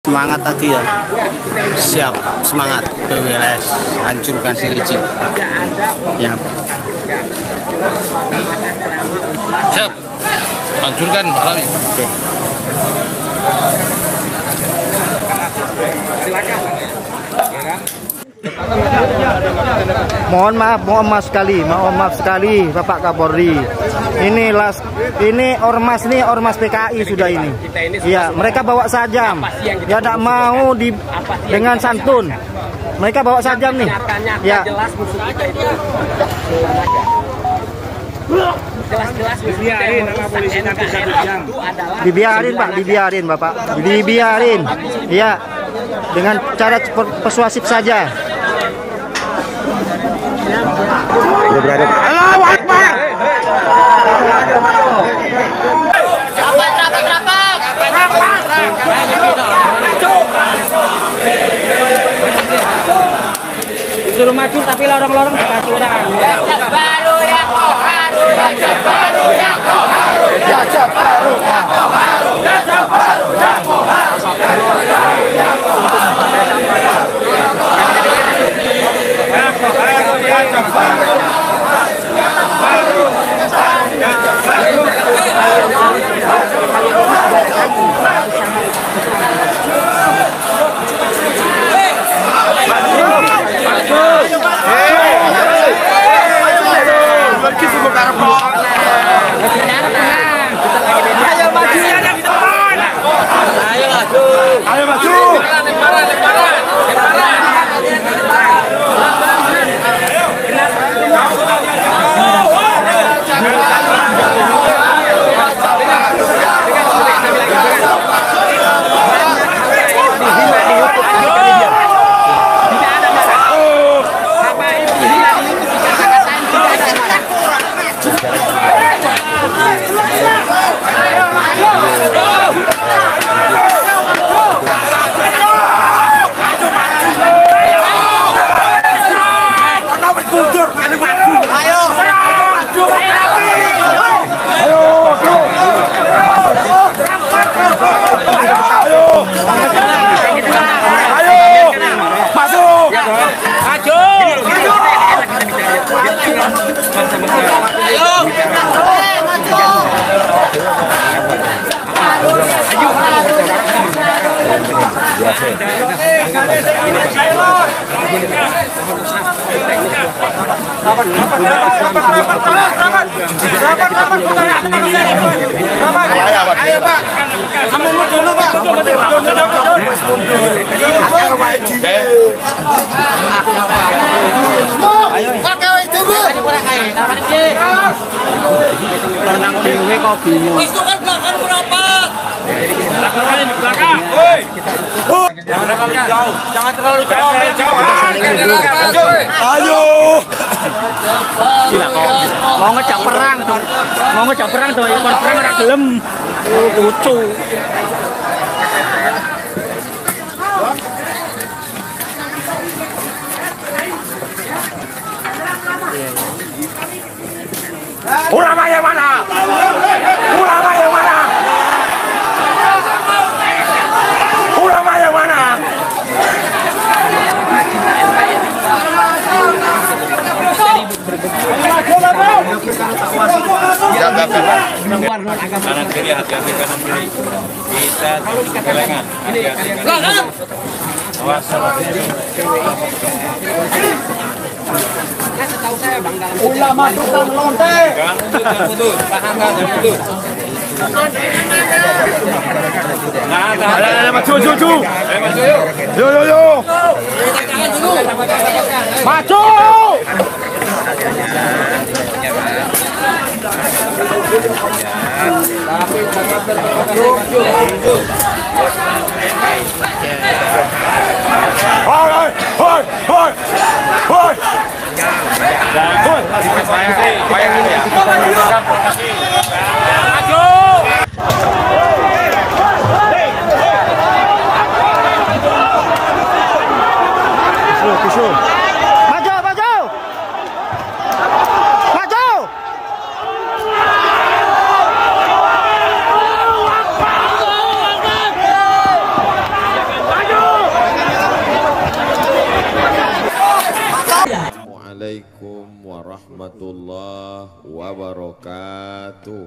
Semangat tadi ya, siap, semangat BWLS, hancurkan si Ricci ya. Siap, hancurkan Pak Lawi. Oke. Mohon maaf sekali Bapak Kapolri. Ini ormas PKI sudah ini. Iya, mereka bawa sajam. Ya tidak mau dengan santun. Mereka bawa sajam nih. Ya. Jelas-jelas dibiarin sama polisi nanti 1 jam. Dibiarin Pak, dibiarin Bapak. Dibiarin. Iya. Dengan cara persuasif saja. Udah berada. Allahu Akbar. Disuruh maju tapi lorong-lorong dikasih orang. Baru yang kau harus, baru yang kau harus, baru yang kau harus, baru yang kau Ayo Pak, kamu dulu Pak. Jangan terlalu jauh. Ayo. Mau ngejak perang tuh, ikon perang ora gelem. Lucu. Ulama yang mana? Ulama yang mana? Ulama yang mana? Kanan kiri hati-hati, kanan kiri. Kita kelengan. Awas. Ulama tukang lonte. Jangan putus, tahan kan, jangan putus. Ayo maju. Maju yuk. Yo. Maju. Hoi. Assalamualaikum warahmatullahi wabarakatuh.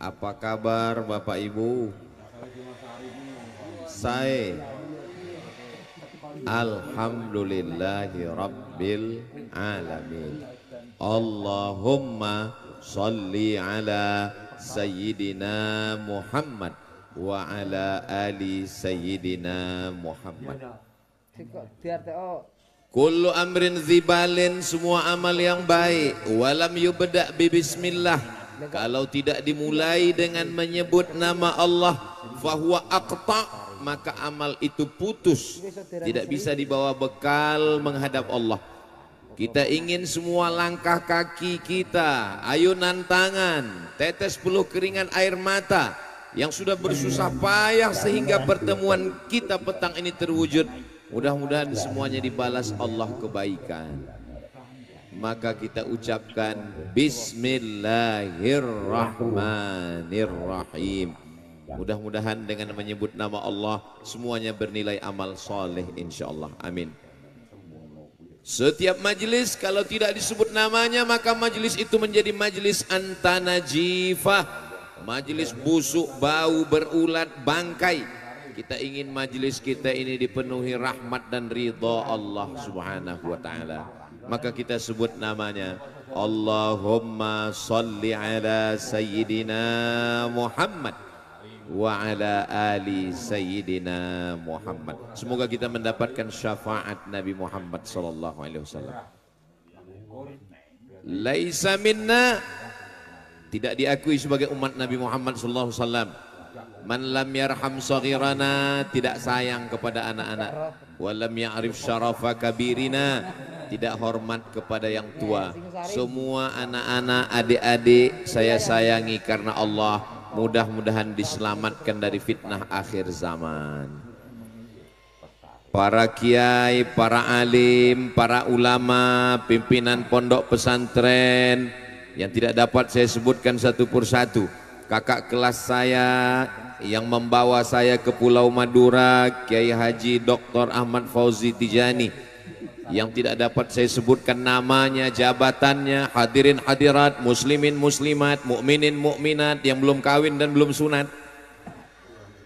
Apa kabar Bapak Ibu? Saya alhamdulillahi rabbil alamin. Allahumma sholli ala sayyidina Muhammad wa ala ali sayyidina Muhammad. Kullu amrin zibalin, semua amal yang baik, walam yubda' bi bismillah, kalau tidak dimulai dengan menyebut nama Allah, fahuwa aqta', maka amal itu putus, tidak bisa dibawa bekal menghadap Allah. Kita ingin semua langkah kaki kita, ayunan tangan, tetes peluh keringat air mata yang sudah bersusah payah sehingga pertemuan kita petang ini terwujud, mudah-mudahan semuanya dibalas Allah kebaikan. Maka kita ucapkan Bismillahirrahmanirrahim. Mudah-mudahan dengan menyebut nama Allah semuanya bernilai amal soleh insyaallah. Amin. Setiap majelis kalau tidak disebut namanya maka majelis itu menjadi majelis antanajifah, majelis busuk, bau, berulat, bangkai. Kita ingin majelis kita ini dipenuhi rahmat dan ridha Allah subhanahu wa ta'ala. Maka kita sebut namanya, Allahumma salli ala sayyidina Muhammad wa ala ali sayyidina Muhammad. Semoga kita mendapatkan syafaat Nabi Muhammad sallallahu alaihi wasallam. Laisa minna, tidak diakui sebagai umat Nabi Muhammad sallallahu alaihi wasallam. Man lam yarham saghirana, tidak sayang kepada anak-anak. Wa lam ya'rif syarafa kabirina, tidak hormat kepada yang tua. Semua anak-anak, adik-adik saya sayangi karena Allah. Mudah-mudahan diselamatkan dari fitnah akhir zaman. Para kiai, para alim, para ulama, pimpinan pondok pesantren yang tidak dapat saya sebutkan satu persatu. Kakak kelas saya yang membawa saya ke Pulau Madura, Kiai Haji Dr. Ahmad Fauzi Tijani, yang tidak dapat saya sebutkan namanya, jabatannya, hadirin hadirat, muslimin muslimat, mukminin mukminat yang belum kawin dan belum sunat.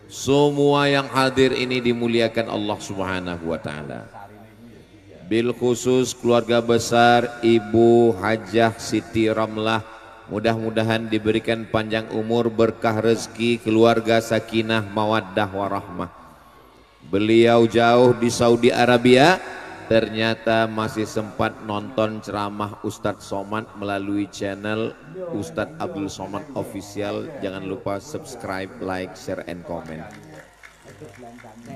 Semua yang hadir ini dimuliakan Allah Subhanahu wa taala. Bil khusus keluarga besar Ibu Hajah Siti Ramlah, mudah-mudahan diberikan panjang umur, berkah rezeki, keluarga sakinah mawaddah warahmah. Beliau jauh di Saudi Arabia, ternyata masih sempat nonton ceramah Ustadz Somad melalui channel Ustadz Abdul Somad Official. Jangan lupa subscribe, like, share, and comment.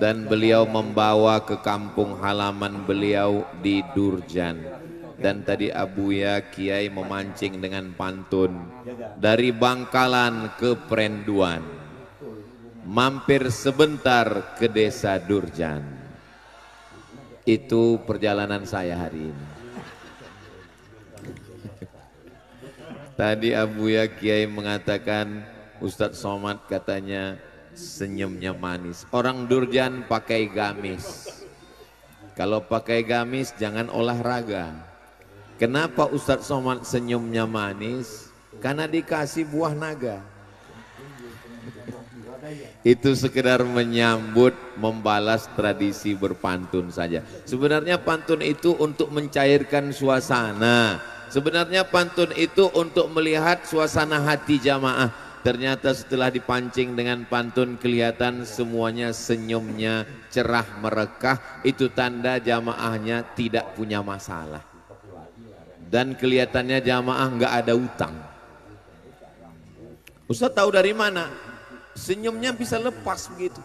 Dan beliau membawa ke kampung halaman beliau di Durjan. Dan tadi Abuya Kiai memancing dengan pantun dari Bangkalan ke Prenduan, mampir sebentar ke desa Durjan. Itu perjalanan saya hari ini. Tadi Abuya Kiai mengatakan Ustadz Somad katanya senyumnya manis. Orang Durjan pakai gamis. Kalau pakai gamis jangan olahraga. Kenapa Ustadz Somad senyumnya manis? Karena dikasih buah naga. Itu sekedar menyambut, membalas tradisi berpantun saja. Sebenarnya pantun itu untuk mencairkan suasana. Sebenarnya pantun itu untuk melihat suasana hati jamaah. Ternyata setelah dipancing dengan pantun kelihatan semuanya senyumnya cerah merekah. Itu tanda jamaahnya tidak punya masalah. Dan kelihatannya jamaah nggak ada utang. Ustaz tahu dari mana? Senyumnya bisa lepas begitu.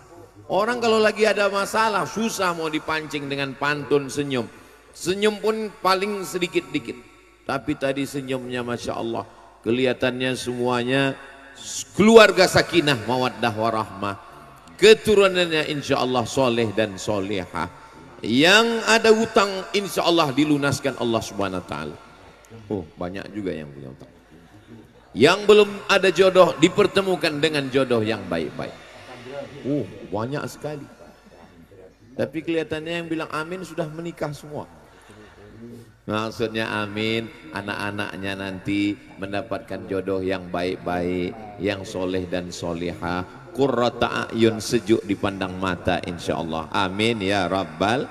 Orang kalau lagi ada masalah susah mau dipancing dengan pantun senyum. Senyum pun paling sedikit-dikit. Tapi tadi senyumnya Masya Allah. Kelihatannya semuanya keluarga sakinah mawaddah warahmah. Keturunannya insya Allah soleh dan solehah. Yang ada utang insya Allah dilunaskan Allah subhanahu wa ta'ala. Oh banyak juga yang punya utang. Yang belum ada jodoh dipertemukan dengan jodoh yang baik-baik. Oh banyak sekali. Tapi kelihatannya yang bilang amin sudah menikah semua. Maksudnya amin, anak-anaknya nanti mendapatkan jodoh yang baik-baik, yang soleh dan solihah, qurrata a'yun, sejuk dipandang mata insyaallah. Amin ya rabbal.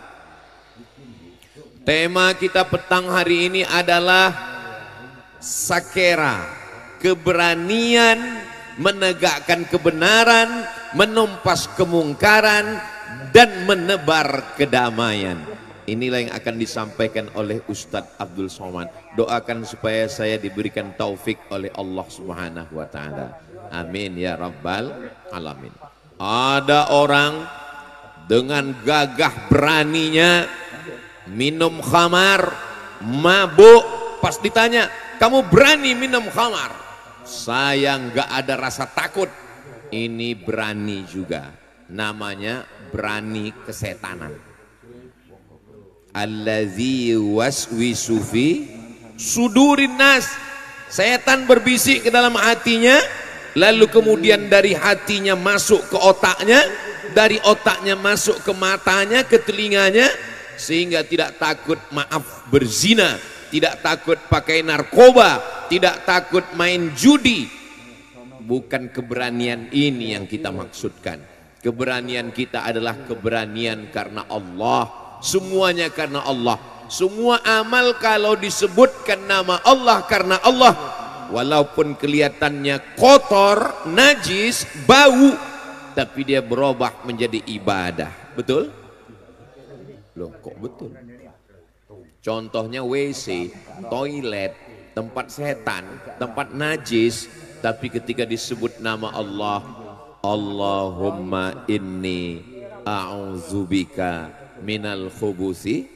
Tema kita petang hari ini adalah sakera, keberanian menegakkan kebenaran, menumpas kemungkaran dan menebar kedamaian. Inilah yang akan disampaikan oleh Ustadz Abdul Somad. Doakan supaya saya diberikan taufik oleh Allah Subhanahu wa taala. Amin ya rabbal alamin. Ada orang dengan gagah beraninya minum khamar, mabuk. Pas ditanya, "Kamu berani minum khamar?" "Saya nggak ada rasa takut." Ini berani juga. Namanya berani kesetanan. Allazi waswisu fi sudurin nas. Setan berbisik ke dalam hatinya, lalu kemudian dari hatinya masuk ke otaknya, dari otaknya masuk ke matanya, ke telinganya, sehingga tidak takut berzina, tidak takut pakai narkoba, tidak takut main judi. Bukan keberanian ini yang kita maksudkan. Keberanian kita adalah keberanian karena Allah. Semuanya karena Allah. Semua amal kalau disebutkan nama Allah, karena Allah, walaupun kelihatannya kotor, najis, bau, tapi dia berubah menjadi ibadah. Betul? Loh, kok betul? Contohnya WC, toilet, tempat setan, tempat najis, tapi ketika disebut nama Allah, Allahumma inni a'udzubika minal khubusi,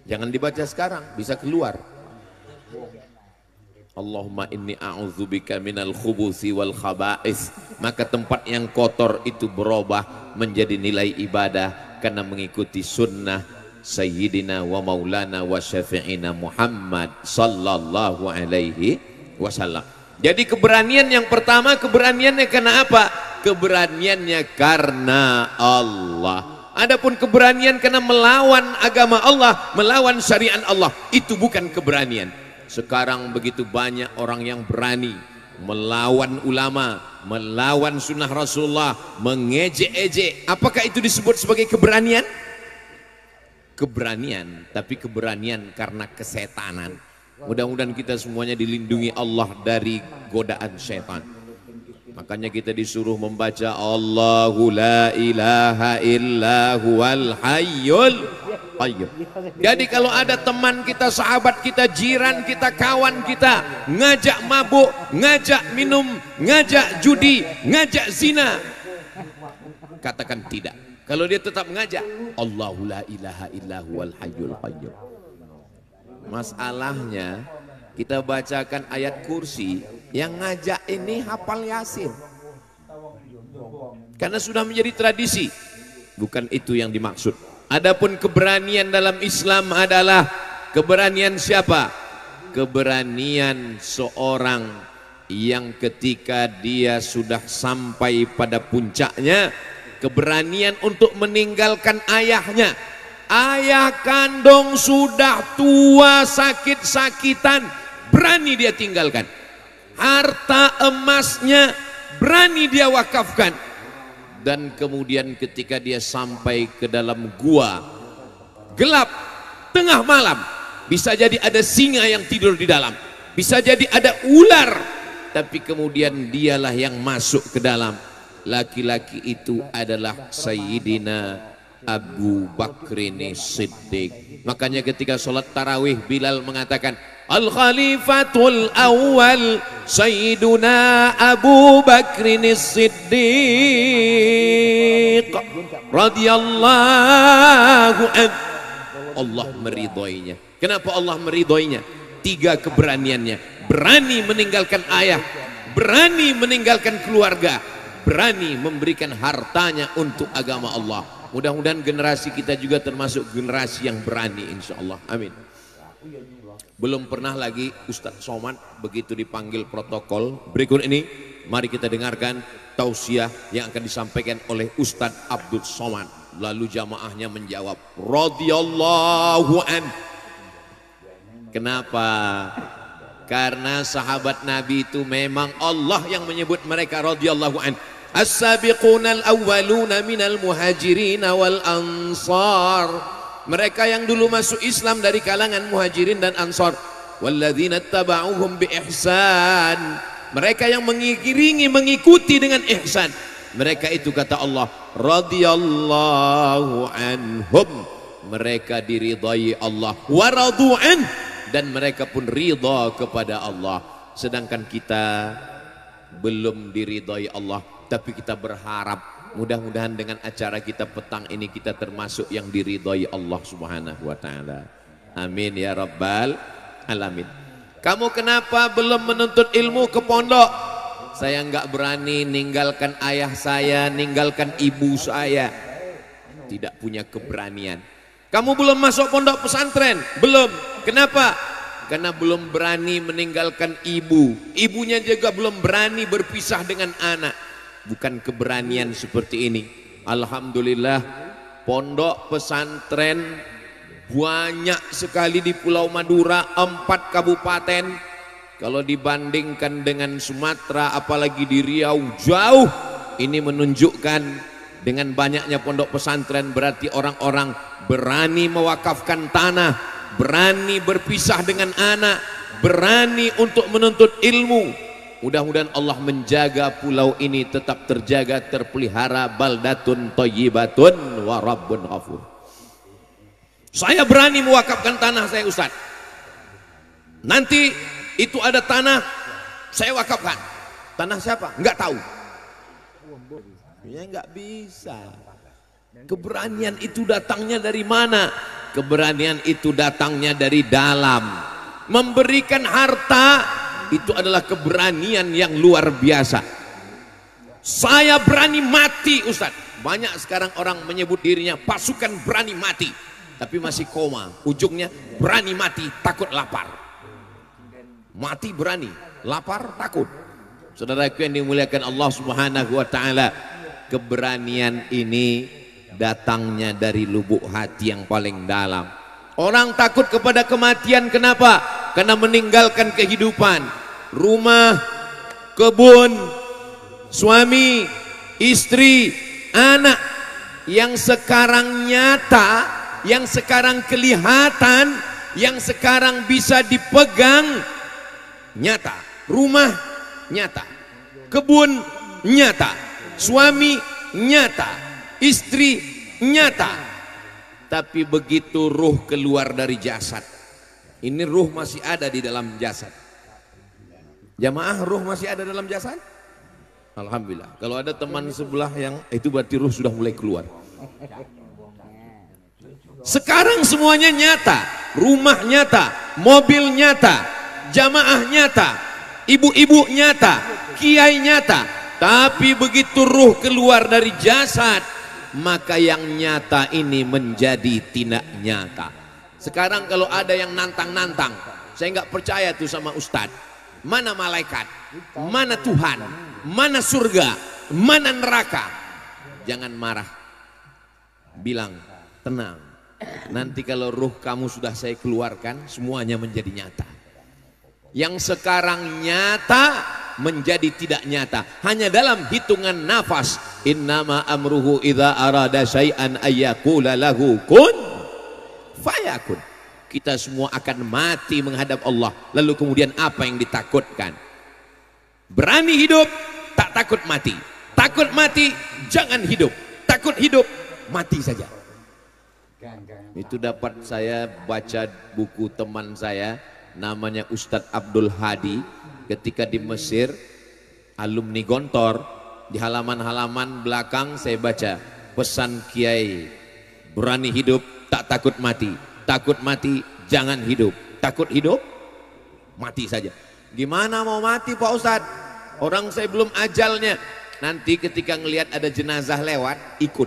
jangan dibaca sekarang, bisa keluar. Allahumma inni a'udzubika minal khubusi wal khaba'is. Maka tempat yang kotor itu berubah menjadi nilai ibadah karena mengikuti sunnah Sayyidina wa maulana wa syafi'ina Muhammad sallallahu alaihi wasallam. Jadi keberanian yang pertama, keberaniannya karena apa? Keberaniannya karena Allah. Adapun keberanian karena melawan agama Allah, melawan syariat Allah, itu bukan keberanian. Sekarang begitu banyak orang yang berani melawan ulama, melawan sunnah Rasulullah, mengejek-ejek. Apakah itu disebut sebagai keberanian? Keberanian, tapi keberanian karena kesetanan. Mudah-mudahan kita semuanya dilindungi Allah dari godaan setan. Makanya kita disuruh membaca Allahu la ilaha illa huwal hayyul qayyum. Jadi kalau ada teman kita, sahabat kita, jiran kita, kawan kita ngajak mabuk, ngajak minum, ngajak judi, ngajak zina, katakan tidak. Kalau dia tetap ngajak Allahu la ilaha illa huwal hayyul qayyum. Masalahnya kita bacakan ayat kursi, yang ngajak ini hafal Yasin. Karena sudah menjadi tradisi. Bukan itu yang dimaksud. Adapun keberanian dalam Islam adalah keberanian siapa? Keberanian seorang yang ketika dia sudah sampai pada puncaknya, keberanian untuk meninggalkan ayahnya. Ayah kandung sudah tua, sakit-sakitan, berani dia tinggalkan. Harta emasnya berani dia wakafkan. Dan kemudian ketika dia sampai ke dalam gua gelap tengah malam, bisa jadi ada singa yang tidur di dalam, bisa jadi ada ular, tapi kemudian dialah yang masuk ke dalam. Laki-laki itu adalah Sayyidina Abu Bakrin Siddiq. Makanya ketika sholat tarawih Bilal mengatakan, Al-Khalifatul Awwal Sayyiduna Abu Bakrin Siddiq radhiyallahu anhu. Allah meridhoinya. Kenapa Allah meridhoinya? 3 keberaniannya. Berani meninggalkan ayah, berani meninggalkan keluarga, berani memberikan hartanya untuk agama Allah. Mudah-mudahan generasi kita juga termasuk generasi yang berani, insya Allah. Amin. Belum pernah lagi Ustadz Somad begitu dipanggil protokol. Berikut ini mari kita dengarkan tausiah yang akan disampaikan oleh Ustadz Abdul Somad. Lalu jamaahnya menjawab, radhiyallahu an. Kenapa? Karena sahabat Nabi itu memang Allah yang menyebut mereka radhiyallahu an. As-sabiqunal awwaluna minal muhajirin wal ansar. Mereka yang dulu masuk Islam dari kalangan muhajirin dan ansar. Walladzina taba'uhum bi ihsan. Mereka yang mengiringi, mengikuti dengan ihsan. Mereka itu kata Allah, radhiyallahu anhum. Mereka diridai Allah, wa radu'an, dan mereka pun ridha kepada Allah. Sedangkan kita belum diridai Allah, tapi kita berharap mudah-mudahan dengan acara kita petang ini kita termasuk yang diridai Allah Subhanahu wa taala. Amin ya rabbal alamin. Kamu kenapa belum menuntut ilmu ke pondok? Saya nggak berani ninggalkan ayah saya, ninggalkan ibu saya. Tidak punya keberanian. Kamu belum masuk pondok pesantren? Belum. Kenapa? Karena belum berani meninggalkan ibu. Ibunya juga belum berani berpisah dengan anak. Bukan keberanian seperti ini. Alhamdulillah, pondok pesantren banyak sekali di Pulau Madura, 4 kabupaten. Kalau dibandingkan dengan Sumatera, apalagi di Riau, jauh. Ini menunjukkan dengan banyaknya pondok pesantren berarti orang-orang berani mewakafkan tanah, berani berpisah dengan anak, berani untuk menuntut ilmu. Mudah-mudahan Allah menjaga pulau ini tetap terjaga, terpelihara. Baldatun thayyibatun wa rabbun ghafur. Saya berani mewakafkan tanah saya, Ustaz. Nanti itu ada tanah saya wakafkan. Tanah siapa? Enggak tahu. Ya enggak bisa. Keberanian itu datangnya dari mana? Keberanian itu datangnya dari dalam. Memberikan harta itu adalah keberanian yang luar biasa. Saya berani mati, Ustaz. Banyak sekarang orang menyebut dirinya pasukan berani mati, tapi masih koma. Ujungnya berani mati, takut lapar. Mati berani, lapar takut. Saudaraku yang dimuliakan Allah Subhanahu wa taala, keberanian ini datangnya dari lubuk hati yang paling dalam. Orang takut kepada kematian, kenapa? Karena meninggalkan kehidupan, rumah, kebun, suami, istri, anak yang sekarang nyata, yang sekarang kelihatan, yang sekarang bisa dipegang. Nyata, rumah nyata, kebun nyata, suami nyata, istri nyata. Tapi begitu ruh keluar dari jasad, ini ruh masih ada di dalam jasad. Jamaah, ruh masih ada dalam jasad? Alhamdulillah. Kalau ada teman sebelah yang itu berarti ruh sudah mulai keluar. Sekarang semuanya nyata, rumah nyata, mobil nyata, jamaah nyata, ibu-ibu nyata, kiai nyata. Tapi begitu ruh keluar dari jasad, maka yang nyata ini menjadi tidak nyata. Sekarang kalau ada yang nantang-nantang, saya nggak percaya tuh sama ustadz. Mana malaikat, mana Tuhan, mana surga, mana neraka. Jangan marah, bilang tenang. Nanti kalau ruh kamu sudah saya keluarkan, semuanya menjadi nyata. Yang sekarang nyata menjadi tidak nyata hanya dalam hitungan nafas. Innama amruhu idza arada syai'an ayyaqula lahu kun fayakun. Kita semua akan mati menghadap Allah, lalu kemudian apa yang ditakutkan? Berani hidup, tak takut mati. Takut mati, jangan hidup. Takut hidup, mati saja. Itu dapat saya baca buku teman saya, namanya Ustadz Abdul Hadi. Ketika di Mesir, alumni Gontor, di halaman-halaman belakang saya baca pesan Kiai, berani hidup, tak takut mati. Takut mati, jangan hidup. Takut hidup, mati saja. Gimana mau mati Pak Ustadz? Orang saya belum ajalnya. Nanti ketika ngelihat ada jenazah lewat, ikut.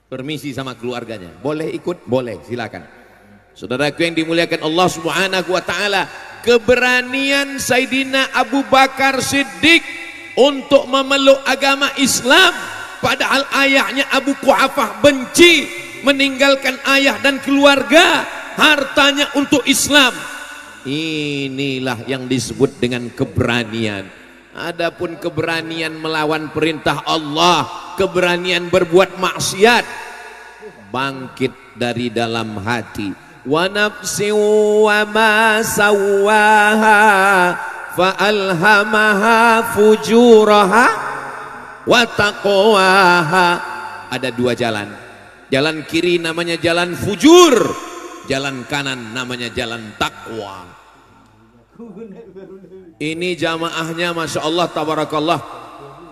Permisi sama keluarganya, boleh ikut? Boleh, silakan. Saudaraku yang dimuliakan Allah Subhanahu wa taala, keberanian Sayyidina Abu Bakar Siddiq untuk memeluk agama Islam padahal ayahnya Abu Quhafah benci, meninggalkan ayah dan keluarga, hartanya untuk Islam. Inilah yang disebut dengan keberanian. Adapun keberanian melawan perintah Allah, keberanian berbuat maksiat, bangkit dari dalam hati. Wa nafsin wa ma sawwaha fa alhamaha fujuraha wa taqwaha. Ada dua jalan. Jalan kiri namanya jalan fujur, jalan kanan namanya jalan takwa. Ini jamaahnya Masya Allah tabarakallah,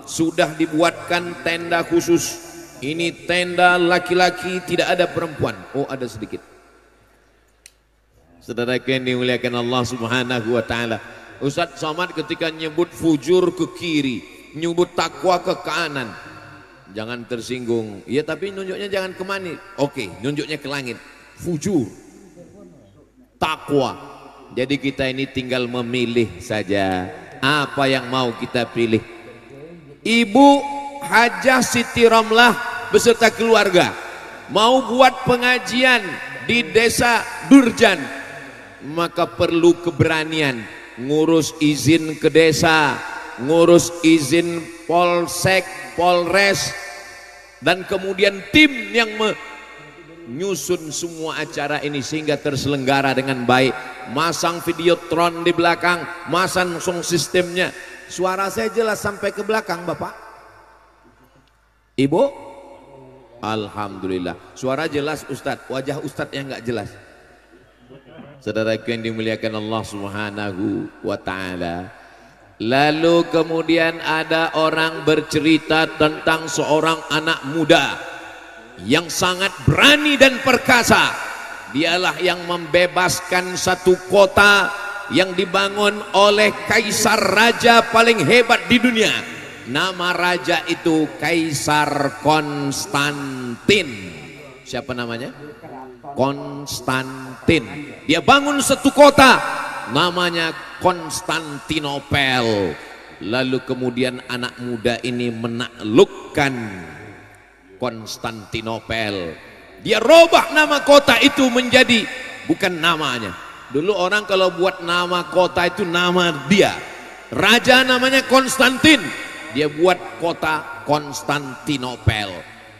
sudah dibuatkan tenda khusus. Ini tenda laki-laki, tidak ada perempuan. Oh, ada sedikit. Saudara yang dimuliakan Allah Subhanahu wa taala, Ustadz Somad ketika nyebut fujur ke kiri, nyebut takwa ke kanan, jangan tersinggung. Ya tapi nunjuknya jangan ke mana. Oke, nunjuknya ke langit. Fujur, takwa. Jadi kita ini tinggal memilih saja apa yang mau kita pilih. Ibu Hajah Siti Ramlah beserta keluarga mau buat pengajian di desa Durjan, maka perlu keberanian ngurus izin ke desa, ngurus izin polsek, polres, dan kemudian tim yang menyusun semua acara ini sehingga terselenggara dengan baik. Masang videotron di belakang, masang sound sistemnya. Suara saya jelas sampai ke belakang Bapak? Ibu? Alhamdulillah. Suara jelas Ustadz, wajah Ustadz yang nggak jelas. Saudaraku yang dimuliakan Allah Subhanahu wa ta'ala. Lalu kemudian ada orang bercerita tentang seorang anak muda yang sangat berani dan perkasa. Dialah yang membebaskan satu kota yang dibangun oleh kaisar raja paling hebat di dunia. Nama raja itu Kaisar Konstantin. Siapa namanya? Konstantin. Dia bangun satu kota namanya Konstantinopel. Lalu kemudian anak muda ini menaklukkan Konstantinopel. Dia robah nama kota itu menjadi bukan namanya. Dulu orang kalau buat nama kota itu nama dia. Raja namanya Konstantin, dia buat kota Konstantinopel.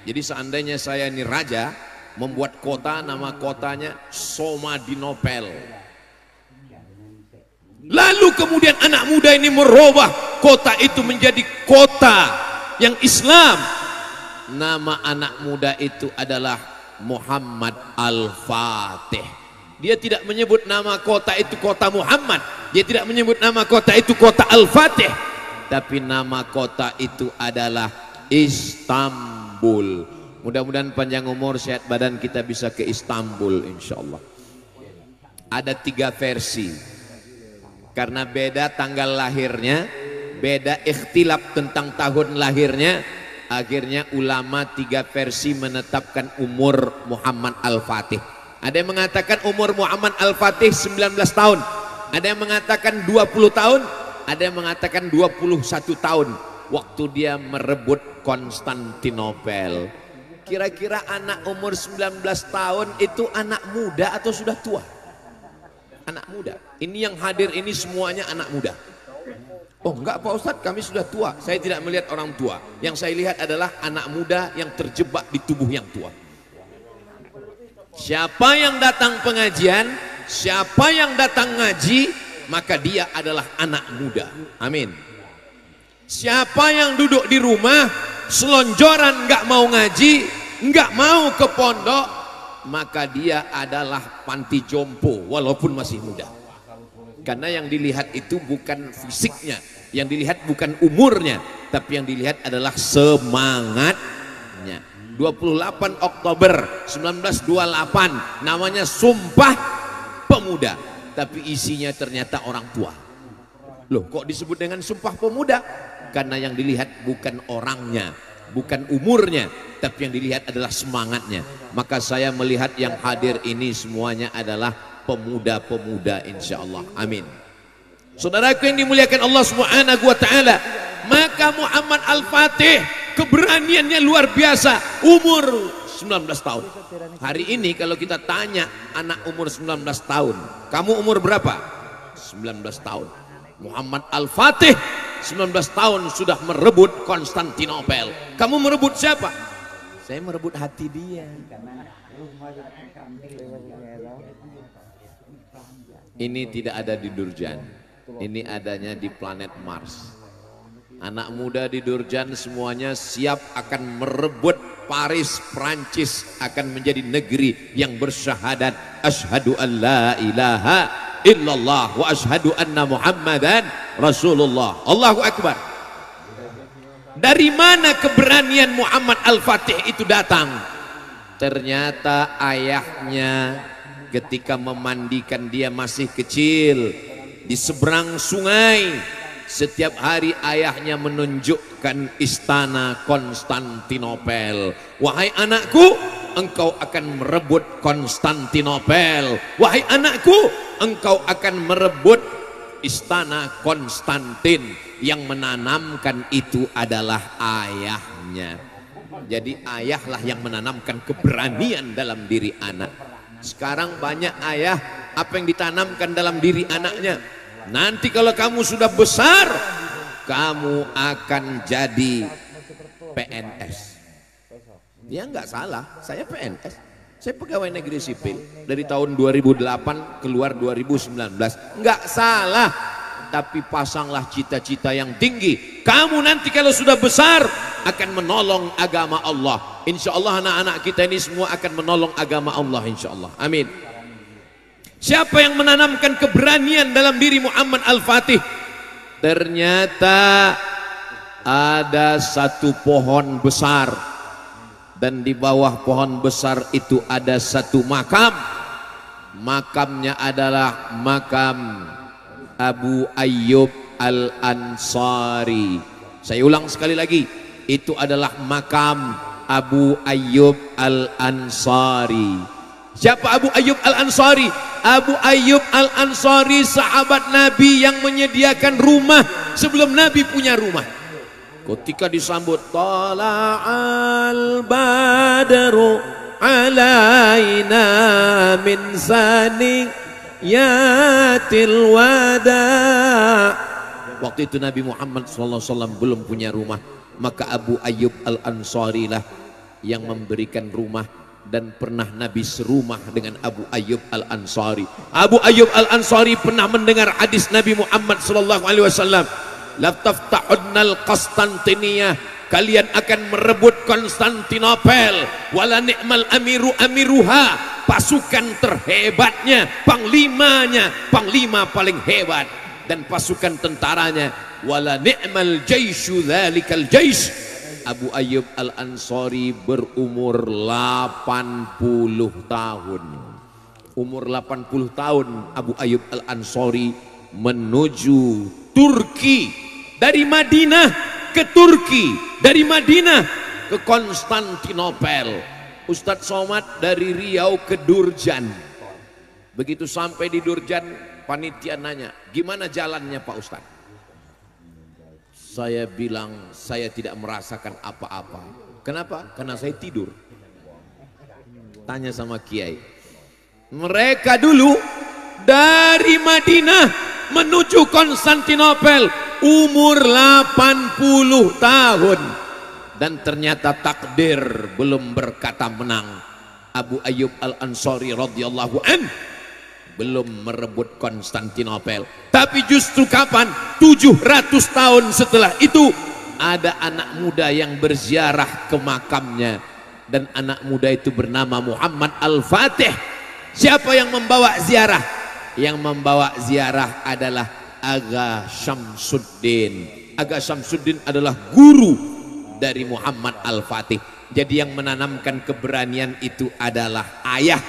Jadi seandainya saya ini raja, membuat kota, nama kotanya Somadinopel. Lalu kemudian anak muda ini merubah kota itu menjadi kota yang Islam. Nama anak muda itu adalah Muhammad Al-Fatih. Dia tidak menyebut nama kota itu kota Muhammad, dia tidak menyebut nama kota itu kota Al-Fatih, tapi nama kota itu adalah Istanbul. Mudah-mudahan panjang umur, sehat badan, kita bisa ke Istanbul insyaallah. Ada 3 versi karena beda tanggal lahirnya, beda ikhtilaf tentang tahun lahirnya. Akhirnya ulama 3 versi menetapkan umur Muhammad Al-Fatih. Ada yang mengatakan umur Muhammad Al-Fatih 19 tahun, ada yang mengatakan 20 tahun, ada yang mengatakan 21 tahun waktu dia merebut Konstantinopel. Kira-kira anak umur 19 tahun itu anak muda atau sudah tua? Anak muda. Ini yang hadir ini semuanya anak muda. Oh enggak Pak Ustadz, kami sudah tua. Saya tidak melihat orang tua. Yang saya lihat adalah anak muda yang terjebak di tubuh yang tua. Siapa yang datang pengajian, siapa yang datang ngaji, maka dia adalah anak muda. Amin. Siapa yang duduk di rumah, selonjoran nggak mau ngaji, nggak mau ke pondok, maka dia adalah panti jompo walaupun masih muda. Karena yang dilihat itu bukan fisiknya, yang dilihat bukan umurnya, tapi yang dilihat adalah semangatnya. 28 Oktober 1928 namanya Sumpah Pemuda, tapi isinya ternyata orang tua. Loh, kok disebut dengan Sumpah Pemuda? Karena yang dilihat bukan orangnya, bukan umurnya, tapi yang dilihat adalah semangatnya. Maka saya melihat yang hadir ini semuanya adalah pemuda-pemuda insyaallah. Amin. Saudaraku yang dimuliakan Allah Subhanahu wa taala, maka Muhammad Al-Fatih keberaniannya luar biasa, umur 19 tahun. Hari ini kalau kita tanya anak umur 19 tahun, kamu umur berapa? 19 tahun. Muhammad Al-Fatih 19 tahun sudah merebut Konstantinopel. Kamu merebut siapa? Saya merebut hati dia. Ini tidak ada di Durjan, ini adanya di planet Mars. Anak muda di Durjan semuanya siap akan merebut Paris, Prancis akan menjadi negeri yang bersyahadat asyhadu an la ilaha illallah wa asyhadu anna Muhammadan Rasulullah. Allahu Akbar. Dari mana keberanian Muhammad Al-Fatih itu datang? Ternyata ayahnya ketika memandikan dia masih kecil di seberang sungai, setiap hari ayahnya menunjukkan istana Konstantinopel. Wahai anakku, engkau akan merebut Konstantinopel. Wahai anakku, engkau akan merebut istana Konstantin. Yang menanamkan itu adalah ayahnya. Jadi ayahlah yang menanamkan keberanian dalam diri anak. Sekarang banyak ayah, apa yang ditanamkan dalam diri anaknya? Nanti kalau kamu sudah besar, kamu akan jadi PNS. Dia nggak salah, saya PNS. Saya pegawai negeri sipil dari tahun 2008 keluar 2019. Nggak salah, tapi pasanglah cita-cita yang tinggi. Kamu nanti kalau sudah besar akan menolong agama Allah. Insya Allah anak-anak kita ini semua akan menolong agama Allah, insya Allah. Amin. Siapa yang menanamkan keberanian dalam diri Muhammad Al-Fatih? Ternyata ada satu pohon besar, dan di bawah pohon besar itu ada satu makam. Makamnya adalah makam Abu Ayyub Al-Ansari. Saya ulang sekali lagi, itu adalah makam Abu Ayyub Al-Ansari. Siapa Abu Ayyub Al-Ansari? Abu Ayyub Al-Ansari sahabat Nabi yang menyediakan rumah sebelum Nabi punya rumah. Ketika disambut Tala'al Badru alaina min sani yatil wada. Waktu itu Nabi Muhammad SAW belum punya rumah, maka Abu Ayyub Al-Ansari lah yang memberikan rumah, dan pernah Nabi serumah dengan Abu Ayyub Al-Ansari. Abu Ayyub Al-Ansari pernah mendengar hadis Nabi Muhammad SAW, la taftahudnal Konstantiniyah, kalian akan merebut Konstantinopel, wala ni'mal amiru amiruha, pasukan terhebatnya, panglima paling hebat, dan pasukan tentaranya, wala ni'mal jaisyu dzalikal jais. Abu Ayyub Al-Ansari berumur 80 tahun. Umur 80 tahun Abu Ayyub Al-Ansari menuju Turki. Dari Madinah ke Turki, dari Madinah ke Konstantinopel. Ustadz Somad dari Riau ke Durjan. Begitu sampai di Durjan, panitia nanya, gimana jalannya Pak Ustadz? Saya bilang, saya tidak merasakan apa-apa. Kenapa? Karena saya tidur. Tanya sama Kiai. Mereka dulu dari Madinah menuju Konstantinopel umur 80 tahun. Dan ternyata takdir belum berkata menang. Abu Ayyub Al-Ansari radhiyallahu anhu belum merebut Konstantinopel. Tapi justru kapan? 700 tahun setelah itu ada anak muda yang berziarah ke makamnya, dan anak muda itu bernama Muhammad Al-Fatih. Siapa yang membawa ziarah? Yang membawa ziarah adalah Aga Syamsuddin. Aga Syamsuddin adalah guru dari Muhammad Al-Fatih. Jadi yang menanamkan keberanian itu adalah ayah.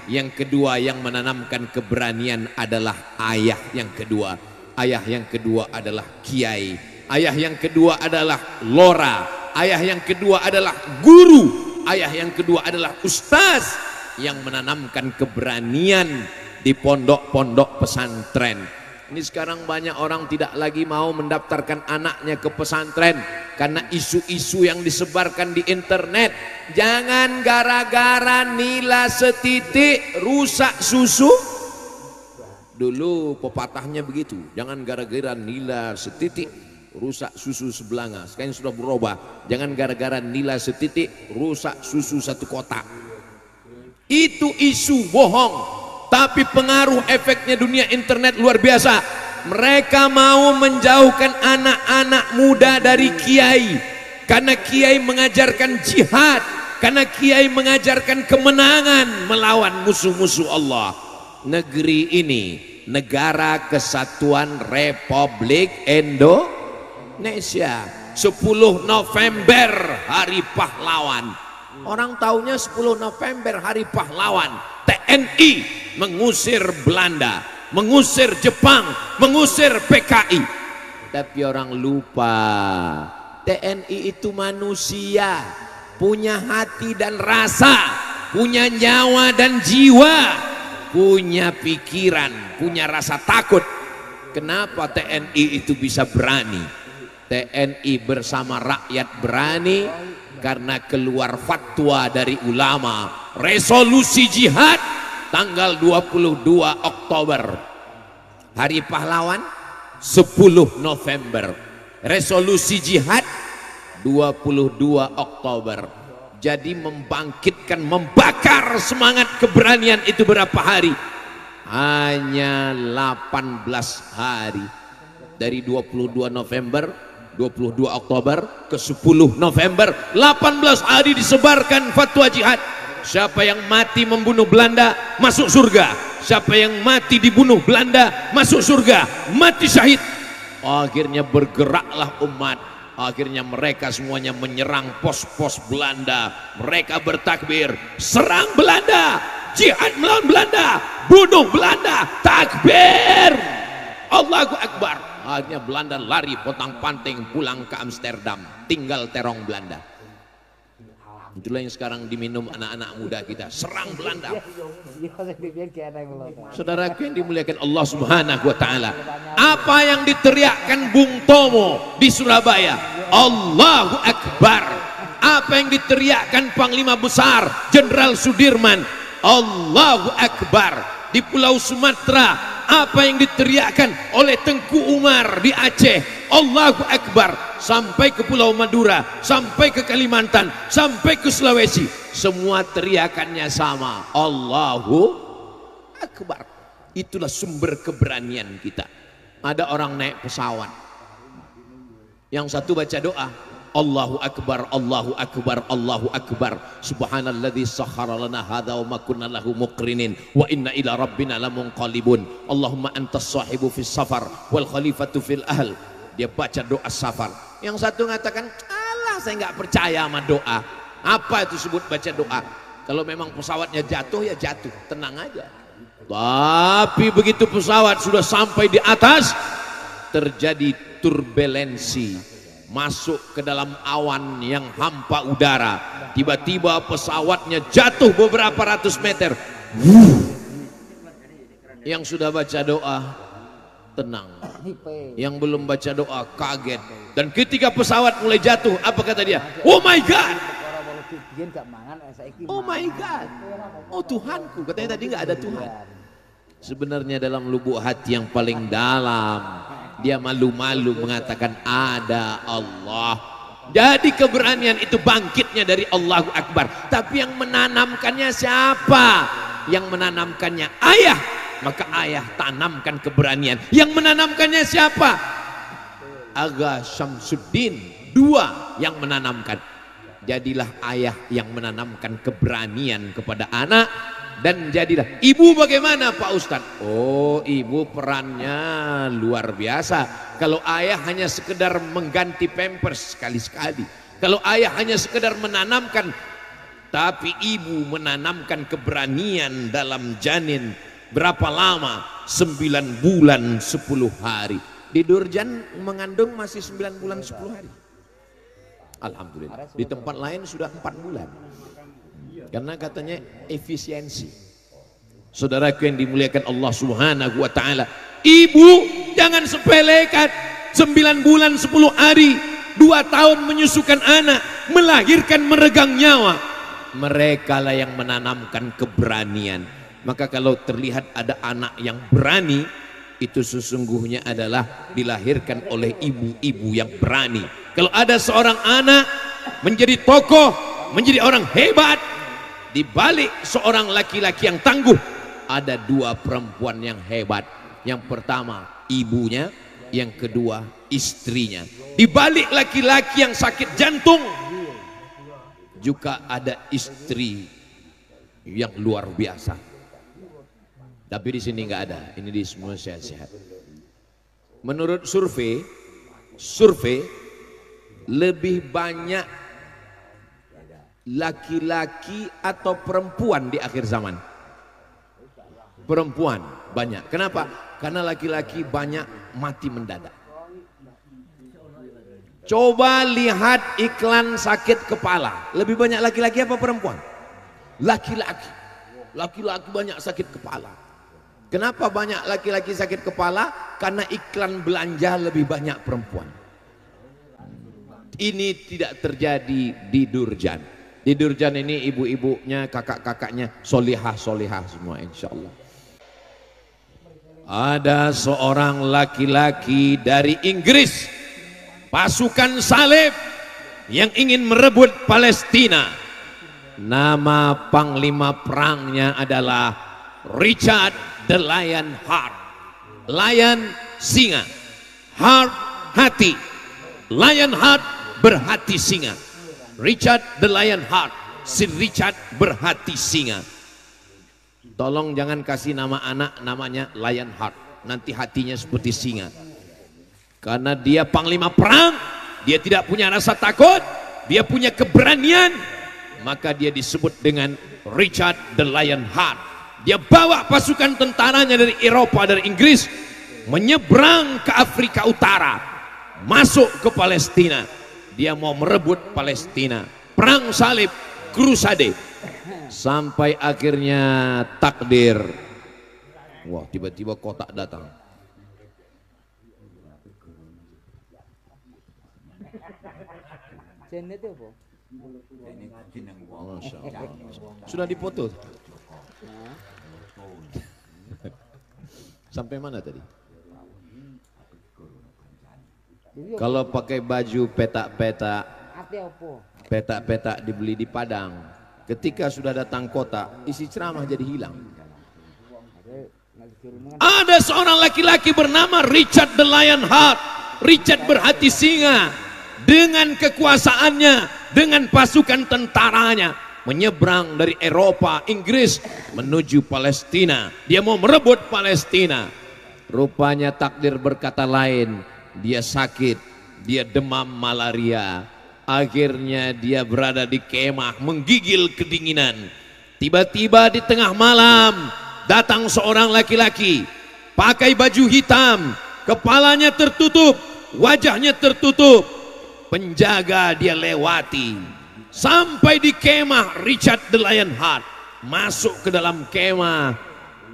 Yang kedua yang menanamkan keberanian adalah ayah yang kedua. Ayah yang kedua adalah kiai. Ayah yang kedua adalah lora. Ayah yang kedua adalah guru. Ayah yang kedua adalah ustaz yang menanamkan keberanian di pondok-pondok pesantren. Ini sekarang banyak orang tidak lagi mau mendaftarkan anaknya ke pesantren karena isu-isu yang disebarkan di internet. Jangan gara-gara nila setitik rusak susu. Dulu pepatahnya begitu, jangan gara-gara nila setitik rusak susu sebelanga. Sekarang sudah berubah, jangan gara-gara nila setitik rusak susu satu kotak. Itu isu bohong. Tapi pengaruh efeknya dunia internet luar biasa. Mereka mau menjauhkan anak-anak muda dari kiai, karena kiai mengajarkan jihad, karena kiai mengajarkan kemenangan melawan musuh-musuh Allah. Negeri ini Negara Kesatuan Republik Indonesia. 10 November Hari Pahlawan. Orang taunya 10 November Hari Pahlawan. TNI mengusir Belanda, mengusir Jepang, mengusir PKI. Tapi orang lupa, TNI itu manusia, punya hati dan rasa, punya nyawa dan jiwa, punya pikiran, punya rasa takut. Kenapa TNI itu bisa berani? TNI bersama rakyat berani karena keluar fatwa dari ulama, resolusi jihad tanggal 22 Oktober. Hari Pahlawan 10 November. Resolusi jihad 22 Oktober. Jadi membangkitkan, membakar semangat keberanian itu berapa hari? Hanya 18 hari. Dari 22 November, 22 Oktober ke 10 November, 18 hari disebarkan fatwa jihad. Siapa yang mati membunuh Belanda masuk surga, siapa yang mati dibunuh Belanda masuk surga, mati syahid. Akhirnya bergeraklah umat, akhirnya mereka semuanya menyerang pos-pos Belanda. Mereka bertakbir, serang Belanda, jihad melawan Belanda, bunuh Belanda, takbir, Allahu Akbar. Akhirnya Belanda lari pontang-panting pulang ke Amsterdam, tinggal terong Belanda. Itulah yang sekarang diminum anak-anak muda kita, serang Belanda. Saudaraku yang dimuliakan Allah Subhanahu wa taala, apa yang diteriakkan Bung Tomo di Surabaya? Allahu Akbar. Apa yang diteriakkan Panglima Besar Jenderal Sudirman? Allahu Akbar. Di Pulau Sumatera, apa yang diteriakkan oleh Tengku Umar di Aceh? Allahu Akbar. Sampai ke Pulau Madura, sampai ke Kalimantan, sampai ke Sulawesi, semua teriakannya sama, Allahu Akbar. Itulah sumber keberanian kita. Ada orang naik pesawat, yang satu baca doa, Allahu Akbar, Allahu Akbar, Allahu Akbar. Subhanalladzi sakhkhara lana hadza wa ma kunna lahu muqrinin wa inna ila rabbina lamunqalibun. Allahumma antas sahibu fis safar wal khalifatu fil ahl. Dia baca doa safar. Yang satu mengatakan, alah saya nggak percaya sama doa. Apa itu sebut baca doa? Kalau memang pesawatnya jatuh ya jatuh, tenang aja. Tapi begitu pesawat sudah sampai di atas, terjadi turbulensi, masuk ke dalam awan yang hampa udara. Tiba-tiba pesawatnya jatuh beberapa ratus meter. Yang sudah baca doa tenang, yang belum baca doa kaget. Dan ketika pesawat mulai jatuh, apa kata dia? Oh my God, oh my God, oh Tuhanku. Katanya tadi nggak ada Tuhan. Sebenarnya dalam lubuk hati yang paling dalam, dia malu-malu mengatakan ada Allah. Jadi keberanian itu bangkitnya dari Allahu Akbar. Tapi yang menanamkannya siapa? Yang menanamkannya ayah. Maka ayah tanamkan keberanian. Yang menanamkannya siapa? Aga Syamsuddin, dua yang menanamkan. Jadilah ayah yang menanamkan keberanian kepada anak. Dan jadilah ibu. Bagaimana Pak Ustadz? Oh, ibu perannya luar biasa. Kalau ayah hanya sekedar mengganti pampers sekali-sekali, kalau ayah hanya sekedar menanamkan, tapi ibu menanamkan keberanian dalam janin. Berapa lama? 9 bulan 10 hari. Di Durjan mengandung masih 9 bulan 10 hari. Alhamdulillah. Di tempat lain sudah 4 bulan. Karena katanya efisiensi. Saudaraku yang dimuliakan Allah Subhanahu wa taala, Ibu jangan sepelekan 9 bulan 10 hari 2 tahun menyusukan anak, melahirkan, meregang nyawa. Mereka lah yang menanamkan keberanian. Maka kalau terlihat ada anak yang berani, itu sesungguhnya adalah dilahirkan oleh ibu-ibu yang berani. Kalau ada seorang anak menjadi tokoh, menjadi orang hebat, di balik seorang laki-laki yang tangguh ada 2 perempuan yang hebat. Yang pertama ibunya, yang kedua istrinya. Di balik laki-laki yang sakit jantung juga ada istri yang luar biasa. Tapi di sini nggak ada, ini di semua sehat-sehat. Menurut survei lebih banyak laki-laki atau perempuan di akhir zaman? Perempuan banyak. Kenapa? Karena laki-laki banyak mati mendadak. Coba lihat iklan sakit kepala, lebih banyak laki-laki apa perempuan? Laki-laki. Laki-laki banyak sakit kepala. Kenapa banyak laki-laki sakit kepala? Karena iklan belanja lebih banyak perempuan. Ini tidak terjadi di Durjan. Di Durjan ini ibu-ibunya, kakak-kakaknya solihah-solihah semua, insya Allah. Ada seorang laki-laki dari Inggris, pasukan salib yang ingin merebut Palestina. Nama panglima perangnya adalah Richard the Lion Heart. Lion singa, heart hati. Lion Heart berhati singa. Richard the Lion Heart, si Richard berhati singa. Tolong jangan kasih nama anak namanya Lion Heart, nanti hatinya seperti singa. Karena dia panglima perang, dia tidak punya rasa takut, dia punya keberanian, maka dia disebut dengan Richard the Lion Heart. Dia bawa pasukan tentaranya dari Eropa, dari Inggris, menyeberang ke Afrika Utara, masuk ke Palestina. Dia mau merebut Palestina, perang salib, krusade. Sampai akhirnya takdir, wah tiba-tiba kotak datang. Masya Allah. Sudah dipoto. Sampai mana tadi? Kalau pakai baju petak-petak, petak-petak dibeli di Padang. Ketika sudah datang kota, isi ceramah jadi hilang. Ada seorang laki-laki bernama Richard the Lion Heart. Richard berhati singa. Dengan kekuasaannya, dengan pasukan tentaranya, menyeberang dari Eropa, Inggris menuju Palestina. Dia mau merebut Palestina. Rupanya takdir berkata lain. Dia sakit, dia demam malaria. Akhirnya dia berada di kemah menggigil kedinginan. Tiba-tiba di tengah malam datang seorang laki-laki pakai baju hitam, kepalanya tertutup, wajahnya tertutup. Penjaga dia lewati sampai di kemah Richard the Lion Heart, masuk ke dalam kemah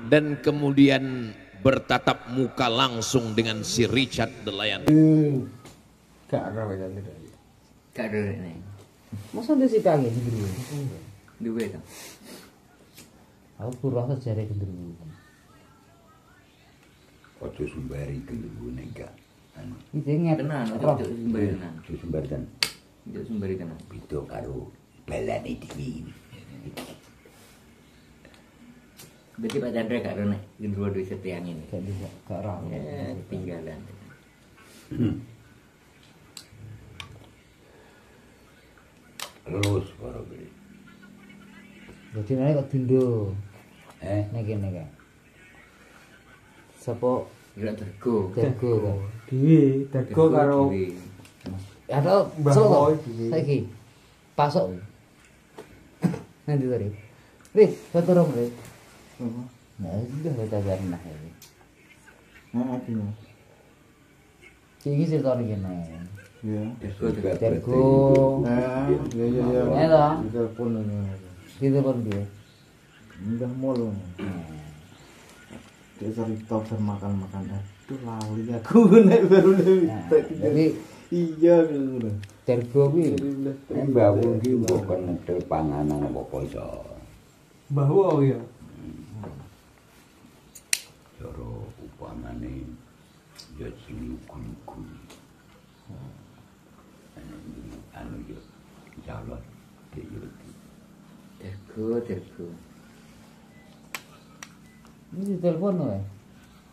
dan kemudian bertatap muka langsung dengan si Richard the Lion. Kak ada ini. Masa dia sih panggil gitu? Dua itu. Aku kurang sejarah gendruwo. Ojo sumbari gendruwo nengka. Itu ingat. Tenan, ojo sumbari tenan. Ojo sumbari tenan. Ojo sumbari tenan. Beda karo balane dhewe. Berarti Pak Chandra gak ada nih gendruwo duit setiang ini. Gak bisa, gak ramu. Tinggalan. Lulus baru beli. Jadi nanti kok dindo. Niki. Sopo? Gak tergo. Tergo. Dewi, Dago karo Atau solo. Saiki. Pasok. Nanti tadi. Rit, foto rom Rit. Nah, sudah kita pernah ini. Mana ini? Iki cerita iki nek. ya. Tergo. Ya. Lah. Telepon ini. Kita pun dia. Udah mulu. Dia cerita dan makan-makan. Aduh lali aku nek baru Jadi iya ngono. Tergo kuwi mbahku iki kok nedel panganan apa iso. Bahwa ya. Cara upamane ya cilik-cilik. Anu yo jalan yo. Tergo. Ini telepon wae.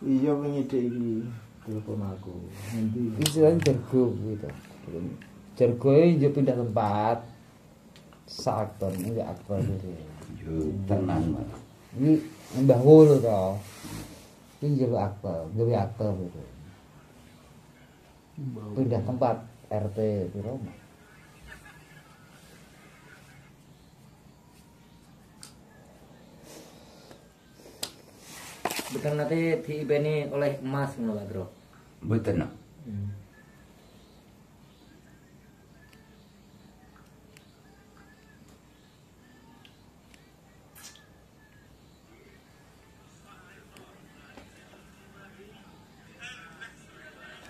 Iya penyidik iki telepon aku. Nanti Istilahnya tergo gitu. Tergo yo pindah tempat. Sakton iki akbar gitu. Yo tenan Mas. Ini Mbah Wul to. Ini jero akbar, gawe akte gitu. Pindah tempat RT piro? Betul nanti diibeni oleh emas ngono Pak Bro. Mboten. Tenang.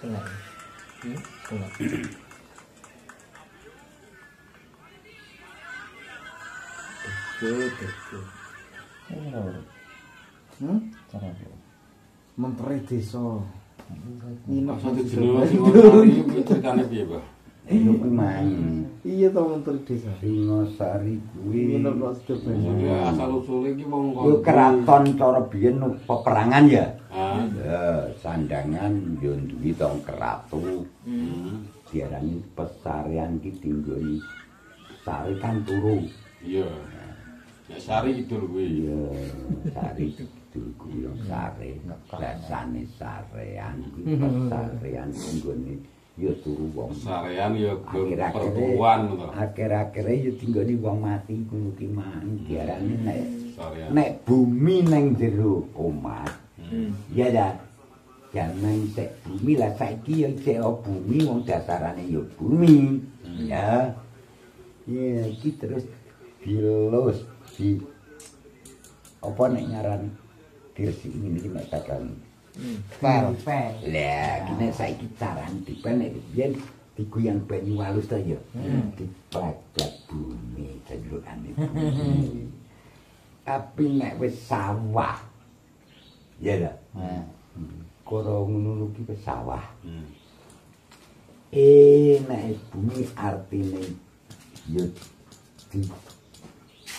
Tenang. Betul. Menteri desa. Nginep Satu jenenge Singosari iki ceritane piye, Pak? Iya main. Iya to menteri desa. Singosari kuwi Nginep kok sedep. Ya asal usule iki wong yo keraton cara biyen peperangan ya. Ah, Ya, sandangan yo duwi tong keratu. Diarani pesarean ki tinggoni sari kan turu. iya. Nek Sari Kidul kuwi. Ya, sari kidul kuwi yo sare. Basane sarean kuwi pesarean tinggoni yo turu wong. Sarean ya gur Akhir-akhire pertuan to. akhir-akhire yo tinggoni wong mati kuwi ki mang diarani Sarean. nek bumi nang jero omah. Ya dah. Jangan cek bumi lah saiki yang cek bumi wong dasarane yo bumi. Ya. Ya iki terus dilus di apa nek nyaran dirsi ini nek kakang. Pel. Lah kene saiki caran dipen nek yen diguyang banyu halus ta ya. Diplajat bumi cenderungane bumi. Tapi nek wis sawah. Ya dah. Koro ngono ki wis sawah. Nek bumi artine yo di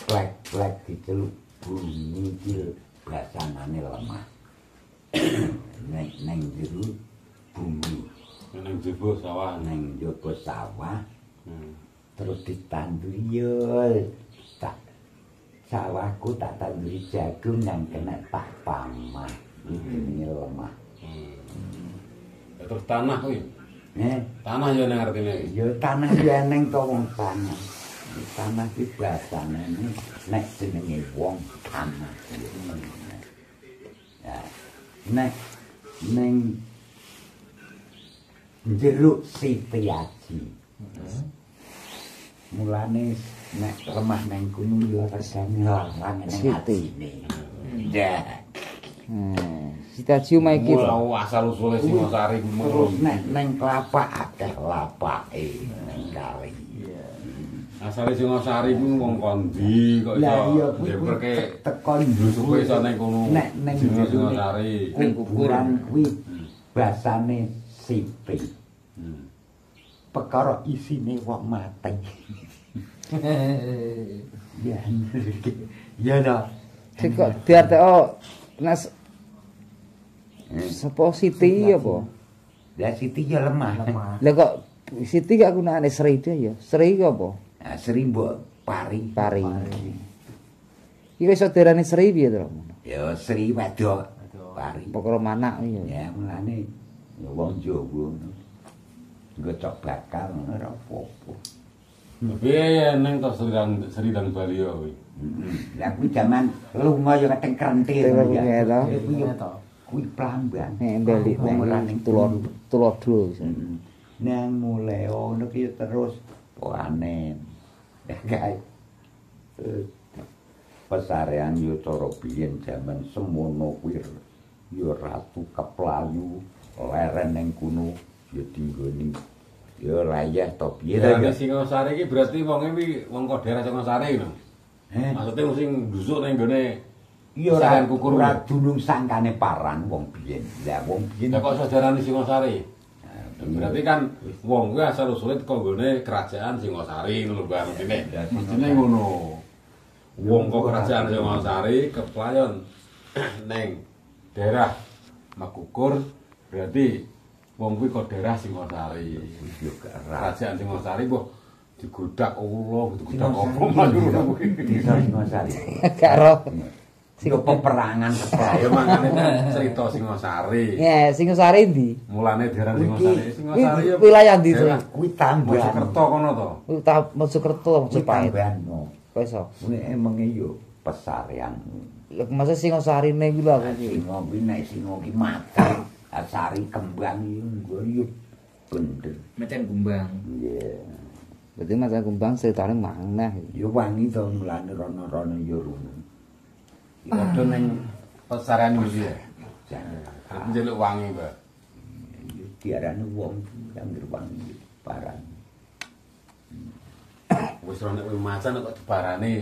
plek-plek diceluk bumi iki basanane lemah. Neng jero bumi, Nang jebo sawah. neng jaba sawah terus ditanduri yo tak sawahku tak tanduri jagung yang kena tak pamah. Iki lemah. Terus tanah kuwi. Tanah ya nang artine. Ya tanah ya neng to wong tanah. Tanah ki basane nek jenenge wong tanah. Ya. Nek neng jeruk Siti Aji. Mulane nek lemah neng kono ya regane larang neng atine. Ya. Siti Aji omahe iki. Asal usule Singosari kuwi Terus nek neng kelapa akeh lapake neng kali. asale Singosari kuwi wong kondi kok iso ndeperke tekon suku iso nang kono. Nek neng Singosari kuburan kuwi basane Siti. Perkara isine wong mati. Ya. Ya dah. Sik kok diartekno nas sapa Siti apa? Lah Siti ya lemah. Lah kok Siti gak gunane Sri ya? Sri ki apa? Nah, Sri mbok pari. Pari. Iki iso diarani Sri piye to? Ya Sri wedok pari. Perkara manak ya. Ya mulane ya wong Jawa ngono. Gocok bakal ngono ora apa-apa. piye neng to Sridang Balio kuwi. Lah kuwi jaman lunga ya keteng krentil ya. Kuwi plamban. Nek balik nang Tulodo. Nang mulai ono ki terus panen. Kae pesarean yo cara biyen jaman semono kuwi ya Ratu Keplayu leren ning kono ya dinggoni ya rayah to piye ta. Ya Singosari iki berarti wonge kuwi wong kok daerah Singosari lho. Maksudnya sing ndusuk ning gone iya ora dunung sangkane paran wong biyen. Lah wong biyen kok saudarane Singosari. Berarti kan wong kuwi asal usule teko nggone kerajaan Singosari ngono lho artine. Mestine ngono. Wong kok kerajaan Singosari keplayon neng daerah Makukur berarti wong kuwi kok daerah Singosari. Kerajaan Singosari mbok digodak ulo, digodak opo ngono kuwi. Desa Singosari. Karo sing peperangan ya mangane cerita Singosari. Ya, Singosari ndi? Mulane daerah Singosari. Singosari ya wilayah ndi to? Kuwi Tambahan. Mojokerto kono to. Mojokerto, Mojopahit. Kok iso? Kuwi emenge yo pesarean. Lha maksud Singosari ne iki lho aku iki. Singo kuwi nek singo ki mati. Sari kembang iki yo bener. Macam kumbang. Iya. Berarti Mas Kumbang ceritane maneh. Yo wangi to mulane rono-rono yo runo. Padha ning pesarean iki ya. Njaluk wangi, Mbak. Diarani wong yang wangi paran. Wis ora nek macan kok diparani.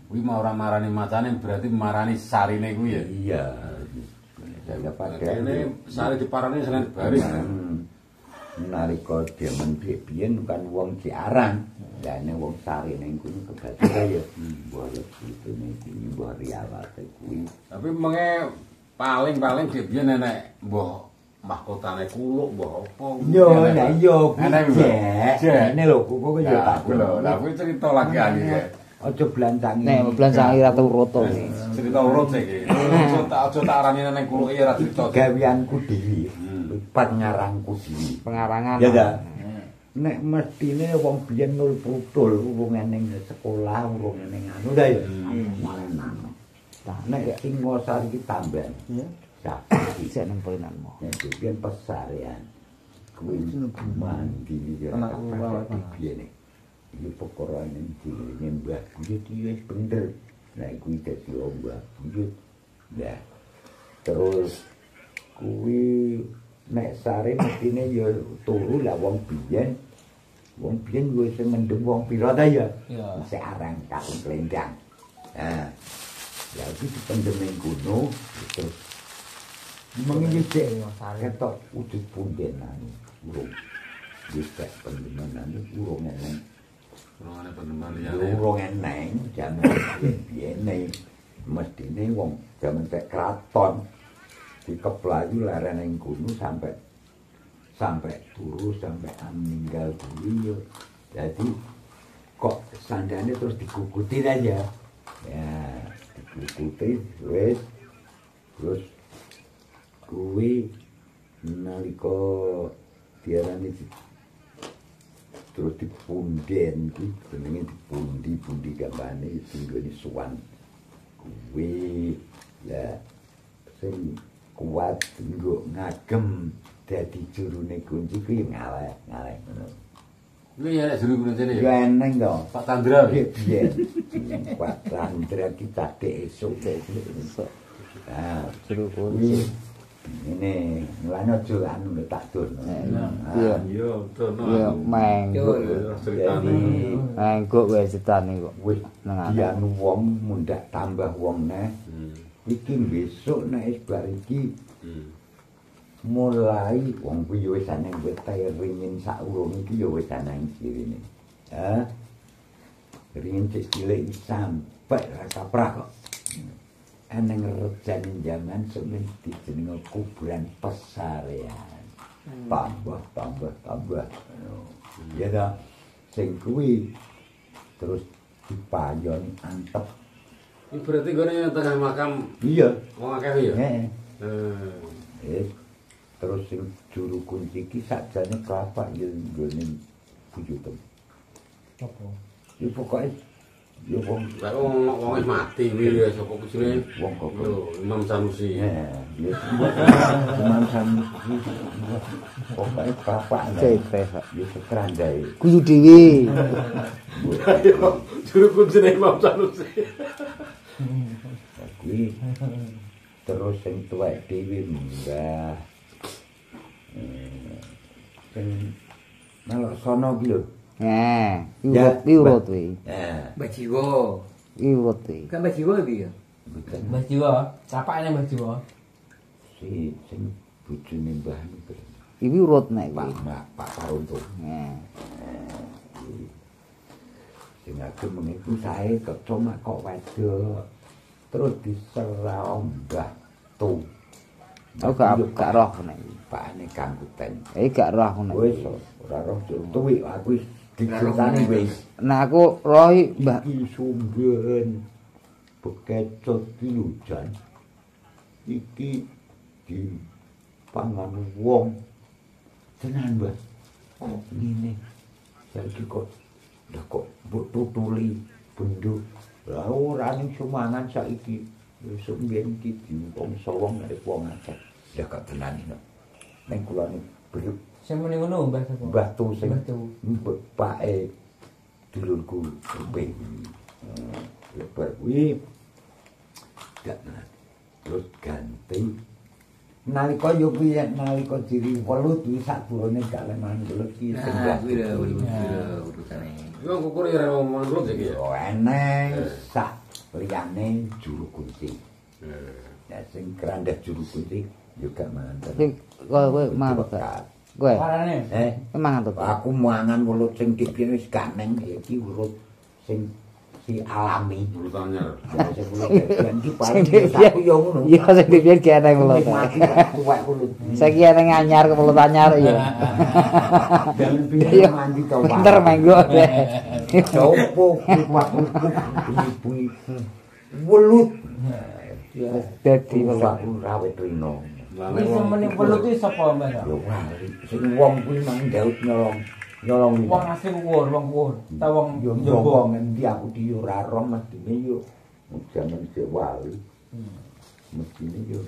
Kuwi mau ora marani macane berarti marani sarine kuwi ya. Iya. Saya pakai ini sari diparani senen baris. Nalika jaman biyen kan wong Ciaran. Lah nek wong sari ning kono kebetulan ya mbah itu kuwi mbah riawate kuwi. Tapi menge paling biyen nek mbah mahkotane kuluk mbah apa. Yo lah yo kuwi. Ini lho kuku yo tak lho. Lah kuwi cerita lagi ali ya. Aja blancangi. Nek blancangi Ratu Roto. Cerita urut iki. Aja tak arani ning kuluke ora cerita. Gaweanku dhewe. Pengarangku dhewe. Pengarangan. Ya ta. Nek mestine wong biyen nul putul urungan ning sekolah, urungan ning anu ta ya. Nek Singosari iki tambah. Ya. Saiki sik nang pelinanmu. Nek biyen pesarean. Kuwi mandi ya. Biyen iki perkara ning dene Mbah Buyut wis bener. Nek kuwi dadi Mbah Buyut. Lah terus kuwi nek sare mestine ya turu lah wong biyen wis mendem wong pira ta ya sik arang kaung klendang. Nah ya iki dipendem ning kono terus mengi cek sare tok wujud pundenan urung wis tak pendeman urung eneng urung eneng jaman biyen mestine wong jaman tek kraton di Keplayu leren ning kono sampai turu sampai meninggal beliau. Jadi kok sandane terus dikukuti aja. Ya, dikukuti wis terus kuwi nalika diarani terus dipunden kuwi jenenge dipundi gambane tinggal di suwan. Kuwi ya sing kuat nggo ngagem dadi jurune kunci kuwi ngaleh ngono. Kuwi ya juru kunci ya. Ya eneng to. Pak Tandra biyen. Pak Tandra kita esuk. Ah, juru kunci. Ini ngelanya aja anu tak dono. Iya. Iya, dono. Iya, mengguk. Mengguk wae critane kok. Wis dianu wong mundak tambah wong neh. Iki besok nek bar iki mulai wong kuwi wis ana wetahe ringin sak urung iki ya wis ana sirine. Ha? Ringin cilik sampai rasa prak kok. Ana ngerjan jaman semen dijeneng kuburan pesarean. Tambah. Ya ta sing kuwi terus dipayon antep. Ini berarti gone tengah makam. Iya. Wong akeh ya? Heeh. Terus sing juru kunci iki sakjane kelapa ya nggone buyutem. Apa? Ya pokoke ya wong wis mati kuwi ya sapa kujine wong kok Imam Sanusi. Heeh. Ya Imam Sanusi. Pokoke kelapa ya kerandae. Kudu dhewe. Juru kunci Imam Sanusi. Kuwi Terus sing tuwek dhewe munggah. Sing melok sono ki lho. Urut kuwi. Mbah Jiwo. Urut kuwi. Kan Mbah Jiwo iki ya. Mbah Jiwo, capakane Mbah Jiwo. Si sing bojone Mbah niku. Iki urut nek kuwi. Pak Karunto. Sing agem meniku sae kecoma kok wedok. Terus diserah Mbah Tu. Aku gak roh nek. Pakane Kang Kuten. Gak roh nek. Wis ora roh tuwi aku wis dicritani wis. Nah aku roh Mbah iki sumben bekecot ki hujan. Iki di pangan wong. Tenan, Mbah. Kok ngene? Saiki kok ndak kok mbok tutuli bendho. Lah ora ning sumangan saiki. Wis mbiyen iki diumpong sawang nek wong akeh. Ya kok tenan iki. Ning kula ning beluk. Sing muni ngono Mbah sapa? Mbah Tu sing bapake dulurku Rupe. Lebar kuwi gak tenan. Terus ganti nalika yo piye nalika diri welut kuwi sadurunge gak leman welut ki sing kuwi lho urutane. Yo ngukur ya ngomong welut iki ya. Oh eneng sak liyane juru kunci. Ya sing kerandeh juru kunci yo gak mangan. sing kowe mangan kowe. Parane. Mangan to. Aku mangan welut sing dipien wis gak neng iki welut sing si alami Welut anyar. sing welut dadian iki paling aku yo ngono. Iya sing dipien ki eneng welut. Tuwek welut. Saiki eneng anyar ke welut anyar ya. Dan piye mandi to, Pak. Pinter menggo. Copo kupat bunyi welut. Dadi Welut rawit rino. Wis muni welut iki sapa Mbah? Yo wali sing wong kuwi nang ndaut nyolong Wong asli kuwur, wong kuwur. Ta wong yo njaba. ngendi aku di ora roh mestine yo jaman sik wali. Mestine yo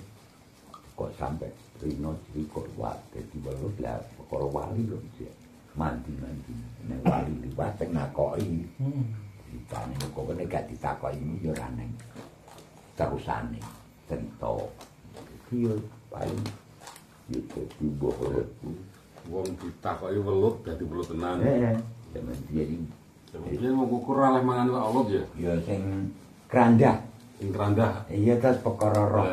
kok sampai rino iki kok wate di welut lah perkara wali lho sik. Mandi-mandi nek wali liwat sing nakoki. Ditane kok nek gak ditakoki yo ora neng. Terusane cerita. Iki yo paling yo dadi welut. Wong ditakoki welut dadi welut tenan. Jaman biyen Sebenarnya mau kukur oleh mangan kok welut ya. ya sing kerandah. Sing kerandah. Iya terus perkara roh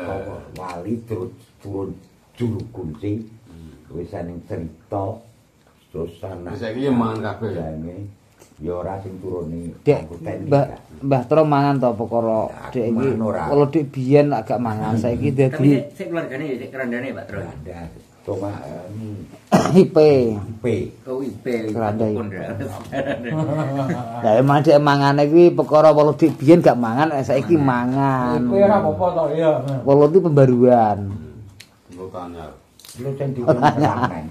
wali terus turun juru kunci. Wis ning cerita terus ana. Saiki ya mangan kabeh. Ya ora sing turune Dek, Mbah Tro mangan to perkara dek iki. Kalau dek biyen agak mangan saiki Tapi dadi sik keluargane ya sik kerandane Pak Tro. ada cuma IP. Oh IP. Keranda iki. Lah emang dek mangane kuwi perkara welu dek biyen gak mangan saiki mangan. Kowe ora apa-apa to ya. Welu itu pembaruan. Welut anyar. lu sing diwenang.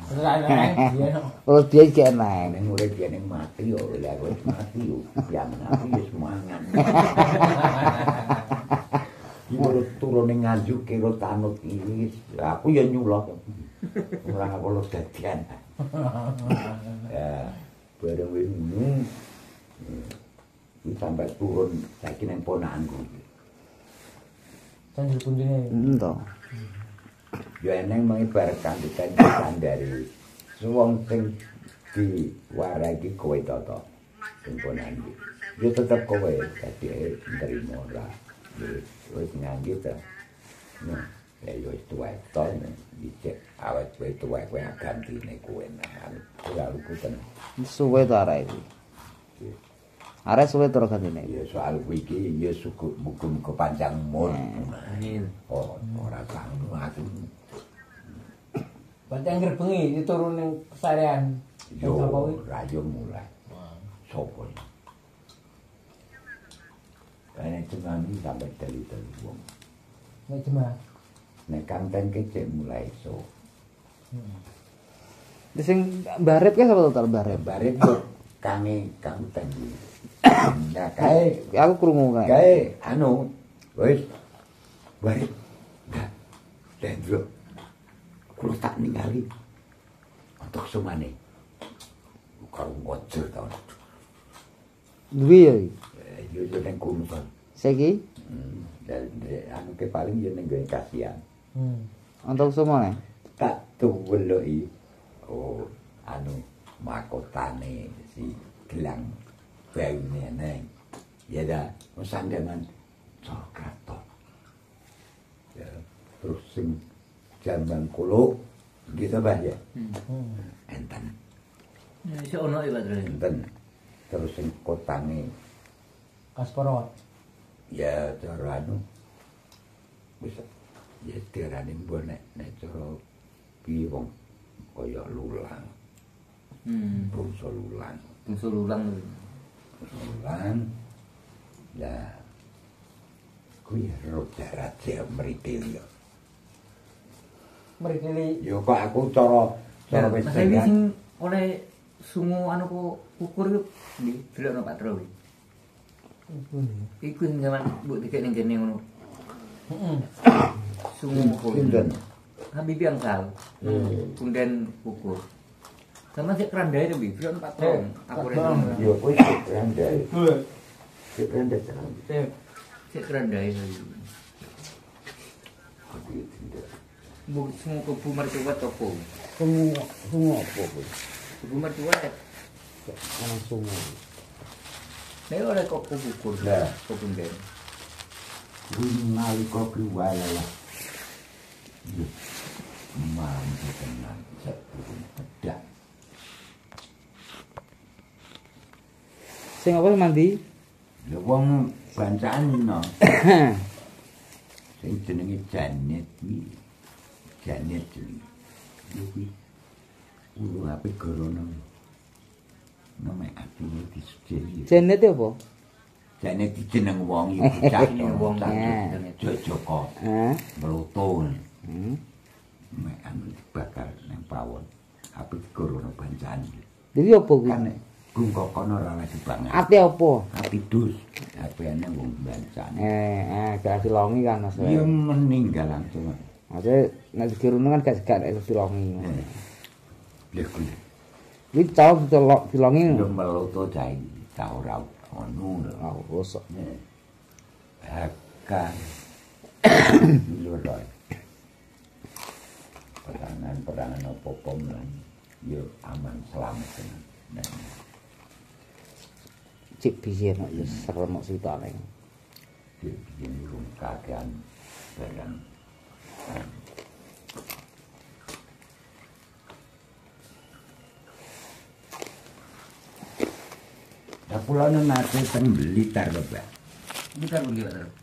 Oh dia gak eneng. Ning urip yen mati yo lha wis mati yo. Ya mati wis mangan. Iki turune ngajuk kira tanut iki. Aku ya nyulok. Ora welut dadian. Ya, bareng wis ngono. Iki sampai turun saiki nang ponakanku. Sanjur kuncine. Ento. Ya eneng mengibarkan dikancan dari wong sing diwarai iki kowe to. Sing ponakan iki. Yo tetep kowe dadi nrimo ora. Wis ngangge ta. Nah, ya wis tuwek to dicek awet kowe tuwek kowe gantine kowe nang. Ora lugu tenan. Suwe to arek iki. Arek suwe to gantine. Ya soal kowe iki ya syukur muga-muga panjang umur. Amin. Oh, ora kanggo aku. Berarti anggere bengi diturun ning pesarean. Yo rayo mulai. Sopo. Kayaknya cuma ini sampai dari wong. Nek jemaah. Nek kanten kecek mulai so. Sing barep ke sapa to barep? Barep yo kange kanten. Nah kae aku krungu kae. Kae anu wis barep. Dendro. Kulo tak ningali. Untuk sumane. Karo ngocor ta. Duwe ya iki. Yo nang kono ta. Saiki? anu ke paling yo ning gone kasihan. Untuk semua nih. Tak tuweloki. Oh, anu makotane si gelang baune neng. Ya dah, sandangan coklat to. Ya, terus sing jambang kulo gitu bah ya. Enten. Iso ono ya, Pak. Enten. Terus sing kotange Kasporo. ya cara anu bisa ya tirane mbok nek cara piye wong kaya lulang. Bungsu lulang. Bungsu lulang. Lulang. Ya. Kuwi ro darat ya mriki yo. Mriki Yo kok aku cara wis sing oleh sungu anu ku ukur ku ndi delokno Pak Tro kuwi. Iku zaman mbok dikek ning kene ngono. Sungu pinten? Habib yang sal. Punden ukur. Sama sik kerandai to, Bi. Delokno Pak Tro. Aku rene. Yo kuwi kerandai. Sik kerandai tenan. Sik kerandai. Aku tidak. Mbok sungu kebu mercuat opo? Sungu apa kuwi? Kebu mercuat. Ana sungu. Nek oleh kok ukur Lah, kepunden. kuwi nalika kuwi lah. Yo. Mampu tenan sak pedak. Sing apa mandi? Ya wong bancaan no. Sing jenenge Janet kuwi. Janet kuwi. Kuwi ulu ape gorono. Nama ati disujeni. Janet apa? Janet jeneng wong iki bocah wong Joko. Meluto. Mek anu dibakar nang pawon. Ape gorono bancaan. Jadi apa kuwi? Kan gungkokono ora lagi banget. Ati apa? Ati dus. Apene wong bancaan. Gak silongi kan Mas. Ya meninggal langsung. Maksudnya nek dikirono kan gak silongi. Lha kuwi Iki tau silongi. yo meluto cai, ta ora ono. Rusak. Akan lho. Perangan apa-apa men yo aman selamat tenan. Cik biyen kok ya serem kok critane. Biyen urung kakean barang. Lah kula nate teng Blitar lho, Pak. Bukan begitu, Pak Tro.